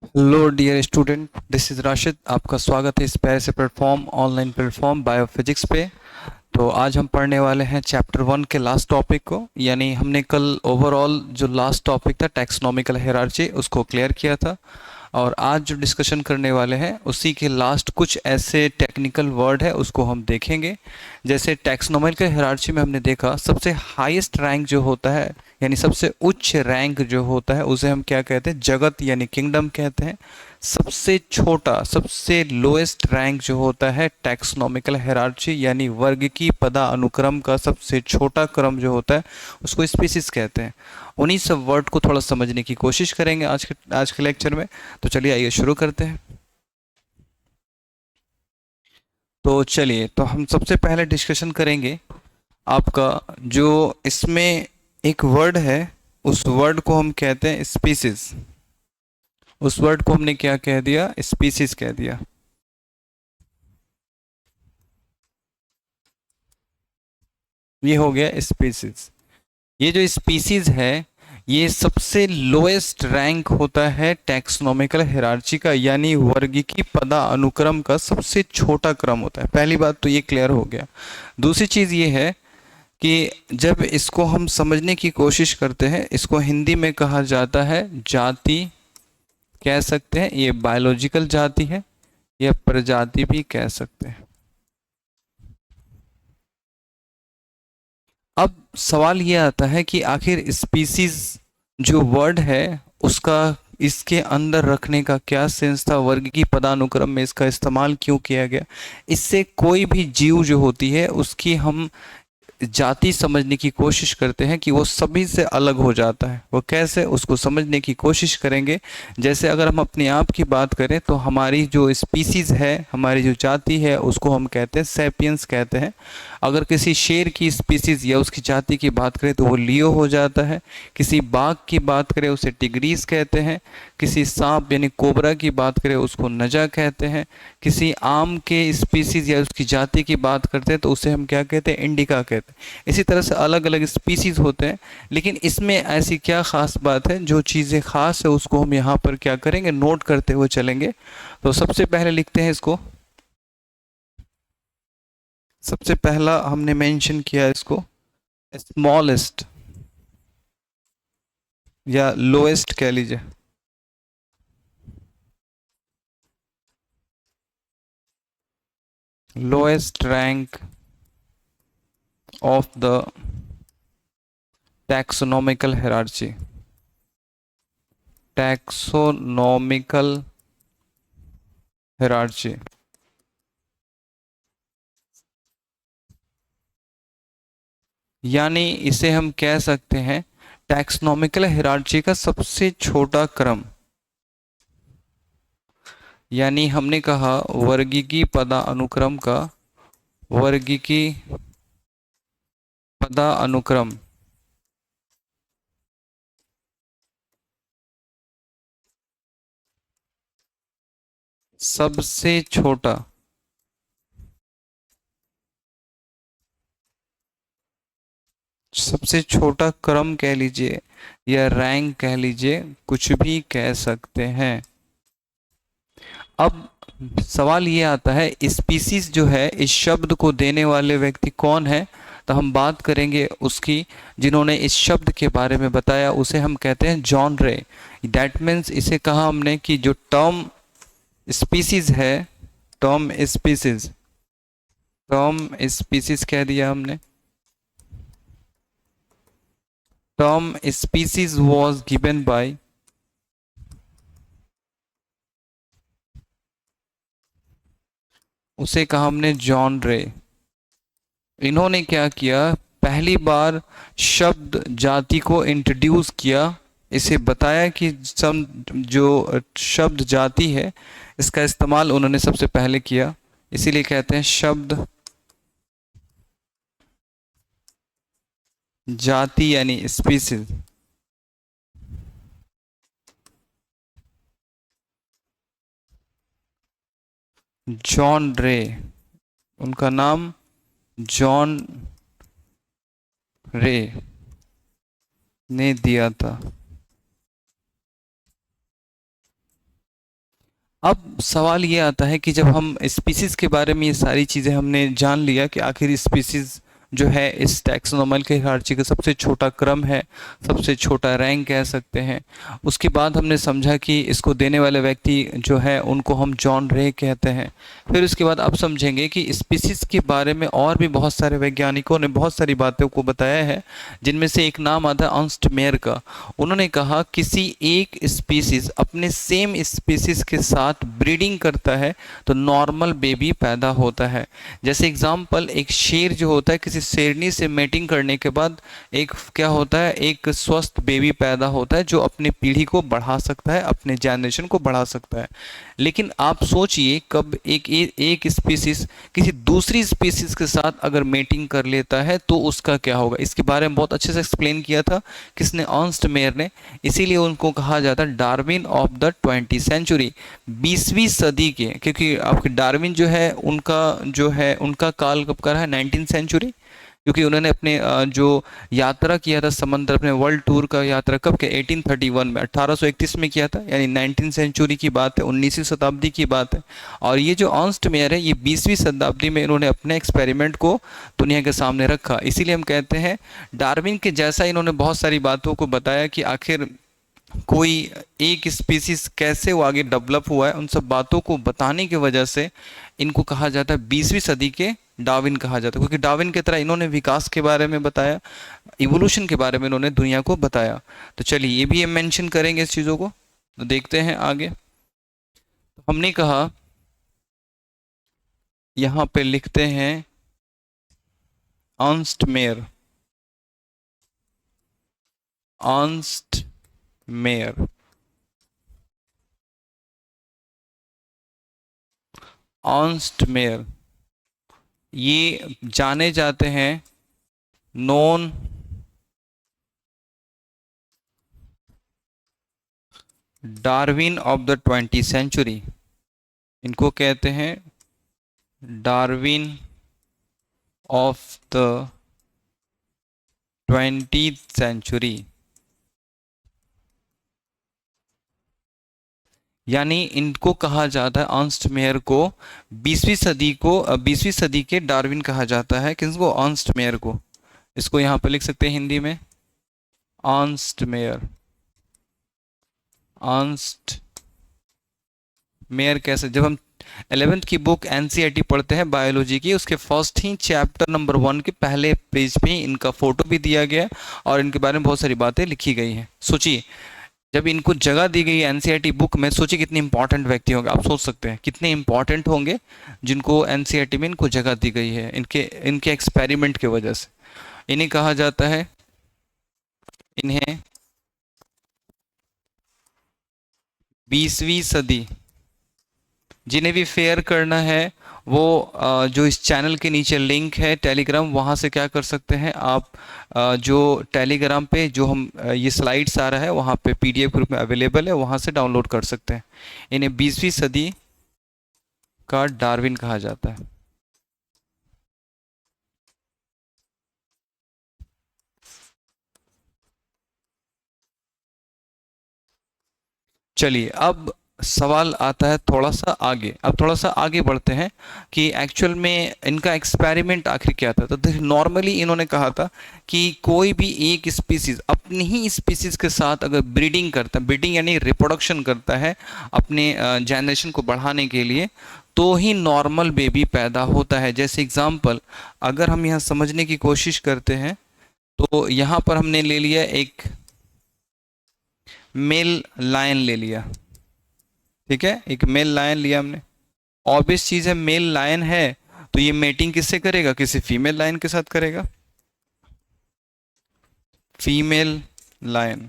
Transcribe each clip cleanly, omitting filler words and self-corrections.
Hello dear student, this is Rashid. आपका स्वागत है इस प्यारे से प्लेटफॉर्म ऑनलाइन प्लेटफॉर्म बायोफिजिक्स पे। तो आज हम पढ़ने वाले हैं चैप्टर 1 के लास्ट टॉपिक को। यानी हमने कल ओवरऑल जो लास्ट टॉपिक था टैक्सोनॉमिकल हायरार्ची उसको क्लियर किया था। और आज जो डिस्कशन करने वाले हैं उसी के लास्ट कुछ ऐसे टेक्निकल वर्ड है उसको हम देखेंगे। जैसे टैक्सोनॉमिकल हायरार्ची में हमने देखा सबसे हाईएस्ट रैंक जो होता है, यानी सबसे उच्च रैंक जो होता है उसे हम क्या कहते हैं, जगत यानी किंगडम कहते हैं। सबसे छोटा सबसे लोएस्ट रैंक जो होता है टैक्सोनॉमिकल हायरार्ची यानी वर्ग की पदानुक्रम का सबसे छोटा क्रम जो होता है उसको स्पीसीज कहते हैं। उन्हीं सब वर्ड को थोड़ा समझने की कोशिश करेंगे आज के लेक्चर में। तो चलिए आइए शुरू करते हैं। तो चलिए, तो हम सबसे पहले डिस्कशन करेंगे आपका जो इसमें एक वर्ड है, उस वर्ड को हम कहते हैं स्पीसीज। उस वर्ड को हमने क्या कह दिया, स्पीसीज कह दिया। ये हो गया स्पीसीज। ये जो स्पीसीज है ये सबसे लोएस्ट रैंक होता है टैक्सोनॉमिकल हायरार्ची का, यानी वर्गीकी पदानुक्रम का सबसे छोटा क्रम होता है। पहली बात तो ये क्लियर हो गया। दूसरी चीज़ ये है कि जब इसको हम समझने की कोशिश करते हैं, इसको हिंदी में कहा जाता है जाति, कह सकते हैं ये बायोलॉजिकल जाति है या प्रजाति भी कह सकते हैं। अब सवाल ये आता है कि आखिर स्पीसीज जो वर्ड है उसका इसके अंदर रखने का क्या सेंस था, वर्ग की पदानुक्रम में इसका इस्तेमाल क्यों किया गया। इससे कोई भी जीव जो होती है उसकी हम जाति समझने की कोशिश करते हैं कि वो सभी से अलग हो जाता है। वो कैसे, उसको समझने की कोशिश करेंगे। जैसे अगर हम अपने आप की बात करें तो हमारी जो स्पीसीज है, हमारी जो जाति है उसको हम कहते हैं सैपियंस कहते हैं। अगर किसी शेर की स्पीसीज या उसकी जाति की बात करें तो वो लियो हो जाता है। किसी बाघ की बात करें उसे टिग्रीस कहते हैं। किसी सांप यानी कोबरा की बात करें उसको नजा कहते हैं। किसी आम के स्पीसीज या उसकी जाति की बात करते हैं तो उसे हम क्या कहते हैं, इंडिका कहते हैं। इसी तरह से अलग अलग स्पीसीज होते हैं। लेकिन इसमें ऐसी क्या खास बात है, जो चीज़ें खास है उसको हम यहाँ पर क्या करेंगे, नोट करते हुए चलेंगे। तो सबसे पहले लिखते हैं इसको। सबसे पहला हमने मेंशन किया इसको स्मॉलेस्ट या लोएस्ट कह लीजिए। Lowest rank of the taxonomical hierarchy. Taxonomical hierarchy यानी इसे हम कह सकते हैं टैक्सोनॉमिकल हायरार्ची का सबसे छोटा क्रम। यानी हमने कहा वर्गीकी पदानुक्रम का, वर्गीकी पदानुक्रम सबसे छोटा, सबसे छोटा क्रम कह लीजिए या रैंक कह लीजिए, कुछ भी कह सकते हैं। अब सवाल ये आता है स्पीसीज जो है इस शब्द को देने वाले व्यक्ति कौन है। तो हम बात करेंगे उसकी, जिन्होंने इस शब्द के बारे में बताया उसे हम कहते हैं जॉन रे। दैट मीन्स इसे कहा हमने कि जो टर्म स्पीसीज है, टर्म स्पीसीज, टर्म स्पीसीज कह दिया हमने। Term species was given by, उसे कहा हमने जॉन रे। इन्होंने क्या किया, पहली बार शब्द जाति को इंट्रोड्यूस किया। इसे बताया कि सम जो शब्द जाति है इसका इस्तेमाल उन्होंने सबसे पहले किया। इसीलिए कहते हैं शब्द जाति यानी स्पीसीज। जॉन रे, उनका नाम जॉन रे ने दिया था। अब सवाल ये आता है कि जब हम स्पीसीज के बारे में ये सारी चीज़ें हमने जान लिया कि आखिर स्पीसीज जो है इस टैक्सोनॉमल के हायरार्की का सबसे छोटा क्रम है, सबसे छोटा रैंक कह सकते हैं। उसके बाद हमने समझा कि इसको देने वाले व्यक्ति जो है उनको हम जॉन रे कहते हैं। फिर उसके बाद अब समझेंगे कि स्पीसीज के बारे में और भी बहुत सारे वैज्ञानिकों ने बहुत सारी बातों को बताया है, जिनमें से एक नाम आता है अर्नस्ट मेयर का। उन्होंने कहा किसी एक स्पीसीज अपने सेम स्पीसीज के साथ ब्रीडिंग करता है तो नॉर्मल बेबी पैदा होता है। जैसे एग्जाम्पल, एक शेर जो होता है किसी शेरनी से मेटिंग करने के बाद एक क्या होता है, एक स्वस्थ बेबी पैदा होता है जो अपनी पीढ़ी को बढ़ा सकता है, अपने जनरेशन को बढ़ा सकता है। लेकिन आप सोचिए कब एक स्पीसीज किसी दूसरी स्पीसीज के साथ अगर मेटिंग कर लेता है तो उसका क्या होगा। इसके बारे में बहुत अच्छे से एक्सप्लेन किया था किसने, अर्नस्ट मेयर ने। इसीलिए उनको कहा जाता है Darwin of the 20th century, 20वीं सदी के। क्योंकि आपके डार्विन जो है उनका काल कब का रहा है, 19th सेंचुरी। क्योंकि उन्होंने अपने जो यात्रा किया था समंदर, अपने वर्ल्ड टूर का यात्रा कब के 1831 में, 1831 में किया था, यानी 19th सेंचुरी की बात है, 19वीं शताब्दी की बात है। और ये जो अर्नस्ट मेयर है ये 20वीं शताब्दी में इन्होंने अपने एक्सपेरिमेंट को दुनिया के सामने रखा। इसीलिए हम कहते हैं डार्विन के जैसा इन्होंने बहुत सारी बातों को बताया कि आखिर कोई एक स्पीसीज कैसे वो आगे डेवलप हुआ है, उन सब बातों को बताने की वजह से इनको कहा जाता है 20वीं सदी के डार्विन कहा जाता है। क्योंकि डार्विन की तरह इन्होंने विकास के बारे में बताया, इवोल्यूशन के बारे में इन्होंने दुनिया को बताया। तो चलिए ये भी हम मेंशन करेंगे इस चीज़ों को, तो देखते हैं आगे। तो हमने कहा यहाँ पे लिखते हैं Ernst Mayr, Ernst Mayr, Ernst Mayr ये जाने जाते हैं known Darwin of the 20th century. इनको कहते हैं Darwin of the 20th century. यानी इनको कहा जाता है, अर्नस्ट मेयर को 20वीं सदी के डार्विन कहा जाता है। किसको, अर्नस्ट मेयर को। इसको यहाँ पे लिख सकते हैं हिंदी में अर्नस्ट मेयर। अर्नस्ट मेयर कैसे, जब हम 11th की बुक एनसीईआरटी पढ़ते हैं बायोलॉजी की, उसके फर्स्ट ही चैप्टर नंबर 1 के पहले पेज पे ही इनका फोटो भी दिया गया और इनके बारे में बहुत सारी बातें लिखी गई हैं। सोचिए जब इनको जगह दी गई एनसीईआरटी बुक में, सोचिए कितने इंपॉर्टेंट व्यक्ति होंगे। आप सोच सकते हैं कितने इंपॉर्टेंट होंगे जिनको एनसीईआरटी में इनको जगह दी गई है इनके एक्सपेरिमेंट की वजह से। इन्हें कहा जाता है, इन्हें 20वीं सदी, जिन्हें भी फेयर करना है वो जो इस चैनल के नीचे लिंक है टेलीग्राम, वहाँ से क्या कर सकते हैं आप, जो टेलीग्राम पे जो हम ये स्लाइड्स आ रहा है वहाँ पे पीडीएफ ग्रुप में अवेलेबल है, वहाँ से डाउनलोड कर सकते हैं। इन्हें 20वीं सदी का डार्विन कहा जाता है। चलिए अब सवाल आता है थोड़ा सा आगे, अब थोड़ा सा आगे बढ़ते हैं कि एक्चुअल में इनका एक्सपेरिमेंट आखिर क्या था। तो नॉर्मली इन्होंने कहा था कि कोई भी एक स्पीसीज अपनी ही स्पीसीज के साथ अगर ब्रीडिंग करता है, ब्रीडिंग यानी रिप्रोडक्शन करता है अपने जनरेशन को बढ़ाने के लिए, तो ही नॉर्मल बेबी पैदा होता है। जैसे एग्जाम्पल अगर हम यहाँ समझने की कोशिश करते हैं तो यहाँ पर हमने ले लिया एक मेल लायन ले लिया, ठीक है, एक मेल लायन लिया हमने। ऑब्वियस चीज है मेल लायन है तो ये मेटिंग किससे करेगा, किसी फीमेल लायन के साथ करेगा, फीमेल लायन।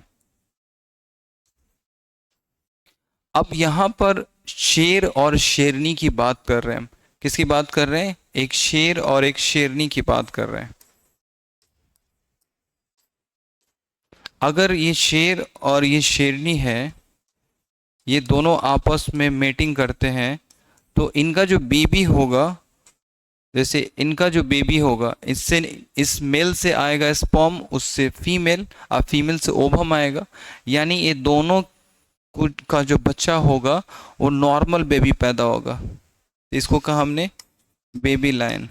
अब यहां पर शेर और शेरनी की बात कर रहे हैं हम। किसकी बात कर रहे हैं, एक शेर और एक शेरनी की बात कर रहे हैं। अगर ये शेर और ये शेरनी है, ये दोनों आपस में मेटिंग करते हैं तो इनका जो बेबी होगा, जैसे इनका जो बेबी होगा इससे, इस मेल से आएगा स्पर्म, उससे फीमेल और फीमेल से ओवम आएगा। यानी ये दोनों का जो बच्चा होगा वो नॉर्मल बेबी पैदा होगा। इसको कहा हमने बेबी लायन।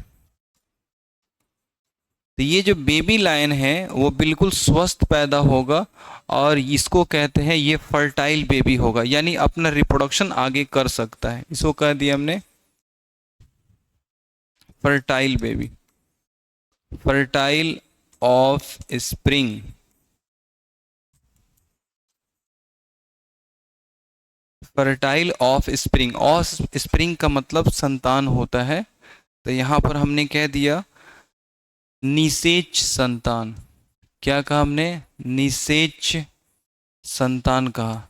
तो ये जो बेबी लायन है वो बिल्कुल स्वस्थ पैदा होगा और इसको कहते हैं ये फर्टाइल बेबी होगा, यानी अपना रिप्रोडक्शन आगे कर सकता है। इसको कह दिया हमने fertile baby, fertile of spring. Fertile of spring, of spring का मतलब संतान होता है। तो यहां पर हमने कह दिया निषेच संतान। क्या कहा हमने? निषेच संतान कहा।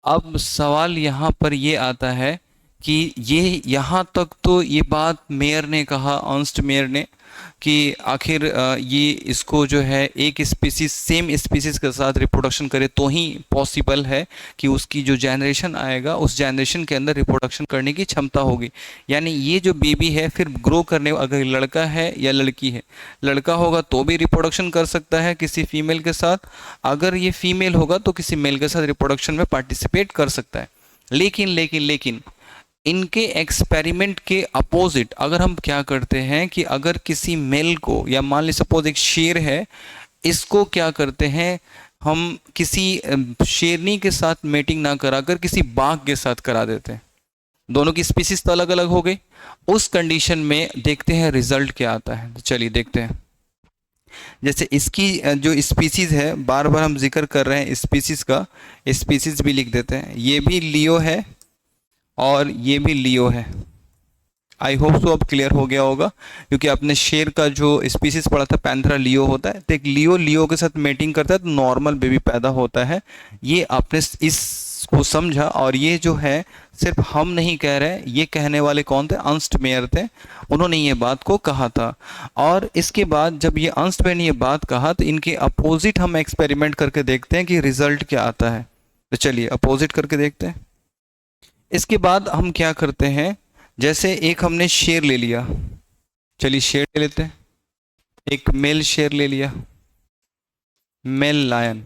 अब सवाल यहाँ पर ये आता है कि ये यहाँ तक तो ये बात मेयर ने कहा, अर्नस्ट मेयर ने, कि आखिर ये इसको जो है एक स्पीसीज सेम स्पीसीज के साथ रिप्रोडक्शन करे तो ही पॉसिबल है कि उसकी जो जनरेशन आएगा उस जनरेशन के अंदर रिप्रोडक्शन करने की क्षमता होगी। यानी ये जो बेबी है फिर ग्रो करने, अगर लड़का है या लड़की है, लड़का होगा तो भी रिप्रोडक्शन कर सकता है किसी फीमेल के साथ, अगर ये फीमेल होगा तो किसी मेल के साथ रिप्रोडक्शन में पार्टिसिपेट कर सकता है। लेकिन लेकिन लेकिन इनके एक्सपेरिमेंट के अपोजिट अगर हम क्या करते हैं कि अगर किसी मेल को, या मान ली सपोज एक शेर है, इसको क्या करते हैं हम किसी शेरनी के साथ मेटिंग ना कराकर किसी बाघ के साथ करा देते हैं। दोनों की स्पीसीज तो अलग अलग हो गई। उस कंडीशन में देखते हैं रिजल्ट क्या आता है। तो चलिए देखते हैं। जैसे इसकी जो स्पीसीज है, बार बार हम जिक्र कर रहे हैं स्पीसीज का, स्पीसीज भी लिख देते हैं। ये भी लियो है और ये भी लियो है। आई होप सो अब क्लियर हो गया होगा, क्योंकि आपने शेर का जो स्पीसीज पढ़ा था पैंथेरा लियो होता है, तो एक लियो लियो के साथ मेटिंग करता है तो नॉर्मल बेबी पैदा होता है। ये आपने इसको समझा। और ये जो है सिर्फ हम नहीं कह रहे, ये कहने वाले कौन थे? अर्नस्ट मेयर थे, उन्होंने ये बात को कहा था। और इसके बाद जब ये अर्नस्ट मेयर ने ये बात कहा तो इनके अपोजिट हम एक्सपेरिमेंट करके देखते हैं कि रिजल्ट क्या आता है। तो चलिए अपोजिट करके देखते हैं। इसके बाद हम क्या करते हैं, जैसे एक हमने शेर ले लिया, चलिए शेर ले लेते हैं। एक मेल शेर ले लिया, मेल लायन।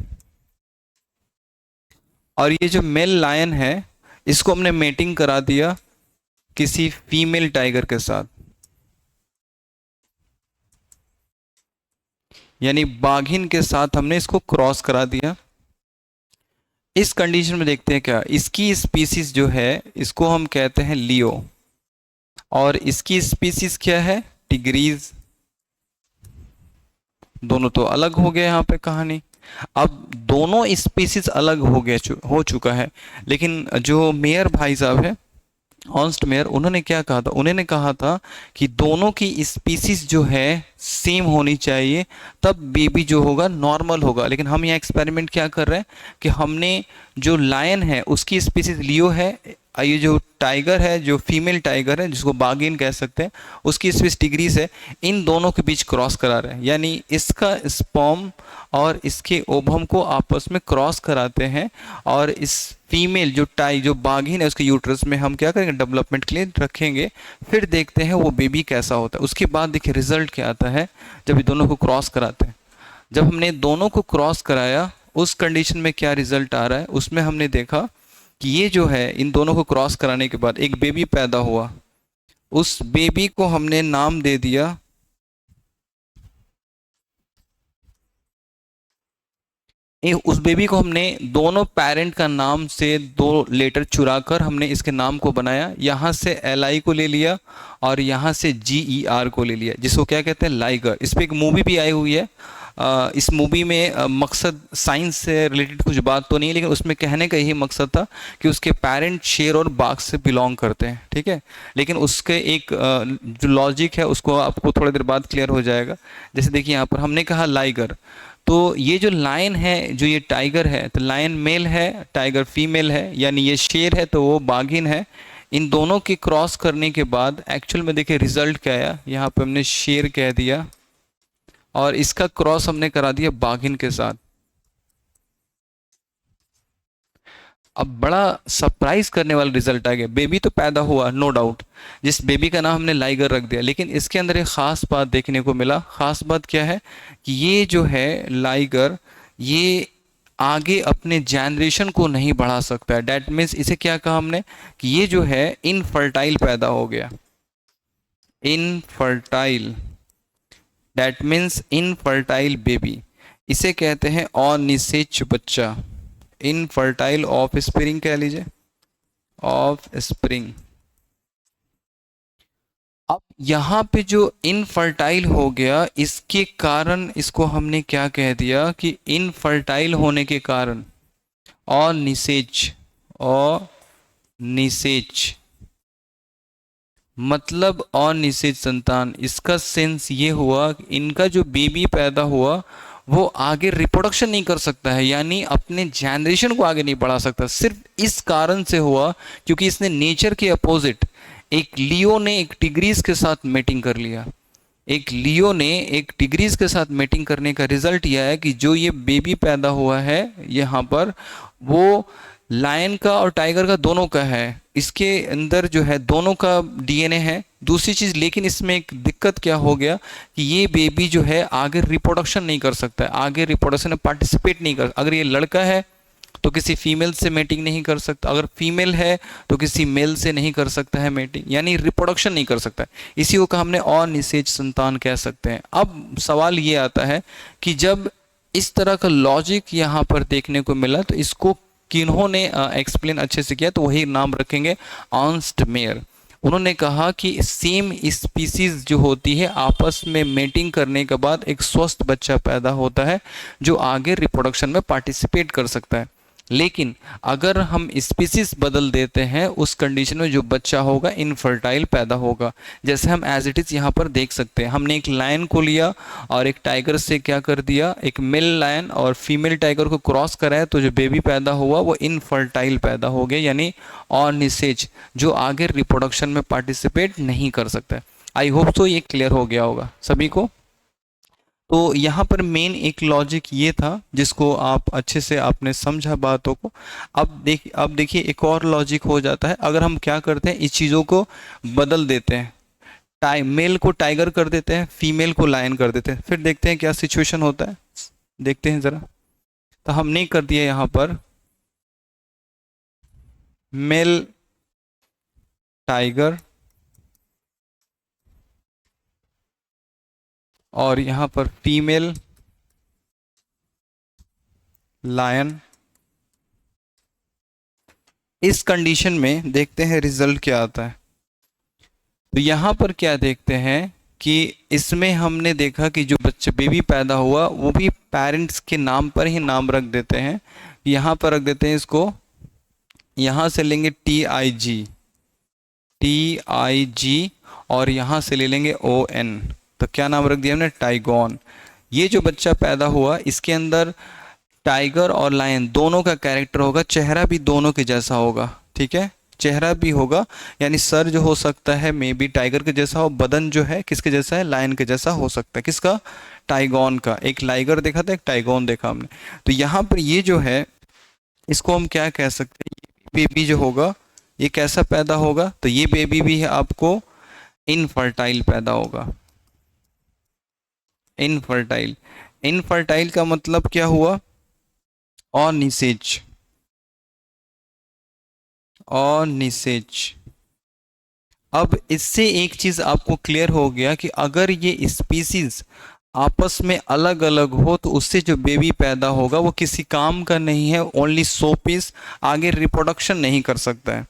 और ये जो मेल लायन है इसको हमने मेटिंग करा दिया किसी फीमेल टाइगर के साथ, यानी बाघिन के साथ हमने इसको क्रॉस करा दिया। इस कंडीशन में देखते हैं क्या, इसकी स्पीसीज जो है इसको हम कहते हैं लियो और इसकी स्पीसीज क्या है? टिग्रीज। दोनों तो अलग हो गए यहाँ पे कहानी। अब दोनों स्पीसीज अलग हो चुका है, लेकिन जो मेयर भाई साहब है, ऑन्स्ट मेयर, उन्होंने क्या कहा था? उन्होंने कहा था कि दोनों की स्पीसीज जो है सेम होनी चाहिए, तब बेबी जो होगा नॉर्मल होगा। लेकिन हम यहाँ एक्सपेरिमेंट क्या कर रहे हैं कि हमने जो लायन है उसकी स्पीसीज लियो है, ये जो टाइगर है, जो फीमेल टाइगर है जिसको बागिन कह सकते हैं, उसकी स्पीसीज टिग्रीज है, इन दोनों के बीच क्रॉस करा रहे हैं। यानी इसका स्पर्म और इसके ओवम को आपस में क्रॉस कराते हैं और इस फीमेल जो बाघिन है उसके यूट्रस में हम क्या करेंगे? डेवलपमेंट के लिए रखेंगे। फिर देखते हैं वो बेबी कैसा होता है। उसके बाद देखिए रिजल्ट क्या आता है जब ये दोनों को क्रॉस कराते हैं। जब हमने दोनों को क्रॉस कराया उस कंडीशन में क्या रिजल्ट आ रहा है, उसमें हमने देखा कि ये जो है इन दोनों को क्रॉस कराने के बाद एक बेबी पैदा हुआ। उस बेबी को हमने नाम दे दिया उस बेबी को हमने दोनों पेरेंट का नाम से 2 लेटर चुराकर हमने इसके नाम को बनाया। यहाँ से LI को ले लिया और यहाँ से GER को ले लिया, जिसको क्या कहते हैं? लाइगर। इस पर एक मूवी भी आई हुई है। इस मूवी में मकसद साइंस से रिलेटेड कुछ बात तो नहीं है, लेकिन उसमें कहने का यही मकसद था कि उसके पेरेंट शेर और बाघ से बिलोंग करते हैं, ठीक है। लेकिन उसके एक जो लॉजिक है उसको आपको थोड़ी देर बाद क्लियर हो जाएगा। जैसे देखिए यहाँ पर हमने कहा लाइगर, तो ये जो लायन है, जो ये टाइगर है, तो लायन मेल है, टाइगर फीमेल है, यानी ये शेर है तो वो बाघिन है। इन दोनों के क्रॉस करने के बाद एक्चुअल में देखिए रिजल्ट क्या आया। यहाँ पे हमने शेर कह दिया और इसका क्रॉस हमने करा दिया बाघिन के साथ। अब बड़ा सरप्राइज करने वाला रिजल्ट आ गया। बेबी तो पैदा हुआ नो डाउट, जिस बेबी का नाम हमने लाइगर रख दिया, लेकिन इसके अंदर एक ख़ास बात देखने को मिला। ख़ास बात क्या है कि ये जो है लाइगर, ये आगे अपने जनरेशन को नहीं बढ़ा सकता है। डैट मीन्स इसे क्या कहा हमने कि ये जो है इनफर्टाइल पैदा हो गया, infertile, that means infertile baby, इसे कहते हैं अनिषेच बच्चा, इनफर्टाइल ऑफ स्प्रिंग कह लीजिए, ऑफ स्प्रिंग। अब यहाँ पे जो इनफर्टाइल हो गया, इसके कारण इसको हमने क्या कह दिया कि इनफर्टाइल होने के कारण अनिषेच, अनिषेच मतलब अनिषेच संतान। इसका सेंस ये हुआ कि इनका जो बेबी पैदा हुआ वो आगे रिप्रोडक्शन नहीं कर सकता है, यानी अपने जनरेशन को आगे नहीं बढ़ा सकता। सिर्फ इस कारण से हुआ क्योंकि इसने नेचर के अपोजिट एक लियो ने एक टिग्रीज के साथ मेटिंग कर लिया। एक लियो ने एक टिग्रीज के साथ मेटिंग करने का रिजल्ट यह है कि जो ये बेबी पैदा हुआ है यहाँ पर, वो लायन का और टाइगर का दोनों का है। इसके अंदर जो है दोनों का डीएनए है। दूसरी चीज़ लेकिन इसमें एक दिक्कत क्या हो गया कि ये बेबी जो है आगे रिप्रोडक्शन नहीं कर सकता है, आगे रिप्रोडक्शन में पार्टिसिपेट नहीं कर। अगर ये लड़का है तो किसी फीमेल से मेटिंग नहीं कर सकता, अगर फीमेल है तो किसी मेल से नहीं कर सकता है मेटिंग, यानी रिप्रोडक्शन नहीं कर सकता है। इसी को हमने अनिषेच संतान कह सकते हैं। अब सवाल ये आता है कि जब इस तरह का लॉजिक यहाँ पर देखने को मिला तो इसको किन्होंने एक्सप्लेन अच्छे से किया, तो वही नाम रखेंगे अर्न्स्ट मेयर। उन्होंने कहा कि सेम स्पीसीज जो होती है आपस में मेटिंग करने के बाद एक स्वस्थ बच्चा पैदा होता है जो आगे रिप्रोडक्शन में पार्टिसिपेट कर सकता है। लेकिन अगर हम स्पीसीज बदल देते हैं उस कंडीशन में जो बच्चा होगा इनफर्टाइल पैदा होगा। जैसे हम एज इट इज़ यहाँ पर देख सकते हैं, हमने एक लायन को लिया और एक टाइगर से क्या कर दिया, एक मेल लायन और फीमेल टाइगर को क्रॉस कराया, तो जो बेबी पैदा हुआ वो इनफर्टाइल पैदा हो गया, यानी अनिषेच, जो आगे रिप्रोडक्शन में पार्टिसिपेट नहीं कर सकता है। आई होप सो ये क्लियर हो गया होगा सभी को। तो यहाँ पर मेन एक लॉजिक ये था जिसको आप अच्छे से आपने समझा बातों को। अब देखिए एक और लॉजिक हो जाता है। अगर हम क्या करते हैं, इस चीज़ों को बदल देते हैं, मेल को टाइगर कर देते हैं, फीमेल को लायन कर देते हैं, फिर देखते हैं क्या सिचुएशन होता है। देखते हैं ज़रा। तो हमने कर दिया यहाँ पर मेल टाइगर और यहाँ पर फीमेल लायन। इस कंडीशन में देखते हैं रिजल्ट क्या आता है। तो यहाँ पर क्या देखते हैं कि इसमें हमने देखा कि जो बच्चा बेबी पैदा हुआ वो भी पेरेंट्स के नाम पर ही नाम रख देते हैं। यहाँ पर रख देते हैं इसको, यहाँ से लेंगे TIG, और यहाँ से ले लेंगे ON। तो क्या नाम रख दिया हमने, टाइगॉन। ये जो बच्चा पैदा हुआ इसके अंदर टाइगर और लायन दोनों का कैरेक्टर होगा, चेहरा भी दोनों के जैसा होगा, ठीक है, चेहरा भी होगा, यानी सर जो हो सकता है मे बी टाइगर के जैसा हो, बदन जो है किसके जैसा है, लायन के जैसा हो सकता है। किसका, टाइगॉन का। एक लाइगर देखा था, एक टाइगॉन देखा हमने। तो यहाँ पर ये जो है इसको हम क्या कह सकते हैं, बेबी जो होगा ये कैसा पैदा होगा, तो ये बेबी भी है आपको इनफर्टाइल पैदा होगा। इनफर्टाइल, इनफर्टाइल का मतलब क्या हुआ, अनिषेच, अनिषेच। अब इससे एक चीज आपको क्लियर हो गया कि अगर ये स्पीसीज आपस में अलग अलग हो तो उससे जो बेबी पैदा होगा वो किसी काम का नहीं है, ओनली 100 पीस, आगे रिप्रोडक्शन नहीं कर सकता है।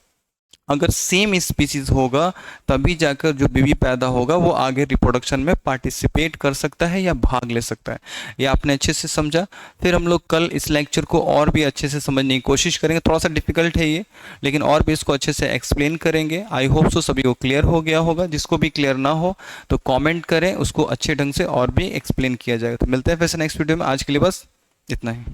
अगर सेम स्पीसीज होगा तभी जाकर जो बेबी पैदा होगा वो आगे रिप्रोडक्शन में पार्टिसिपेट कर सकता है या भाग ले सकता है। ये आपने अच्छे से समझा। फिर हम लोग कल इस लेक्चर को और भी अच्छे से समझने की कोशिश करेंगे। थोड़ा सा डिफिकल्ट है ये, लेकिन और भी इसको अच्छे से एक्सप्लेन करेंगे। आई होप सो सभी को क्लियर हो गया होगा। जिसको भी क्लियर ना हो तो कॉमेंट करें, उसको अच्छे ढंग से और भी एक्सप्लेन किया जाएगा। तो मिलते हैं फिर से नेक्स्ट वीडियो में। आज के लिए बस इतना ही।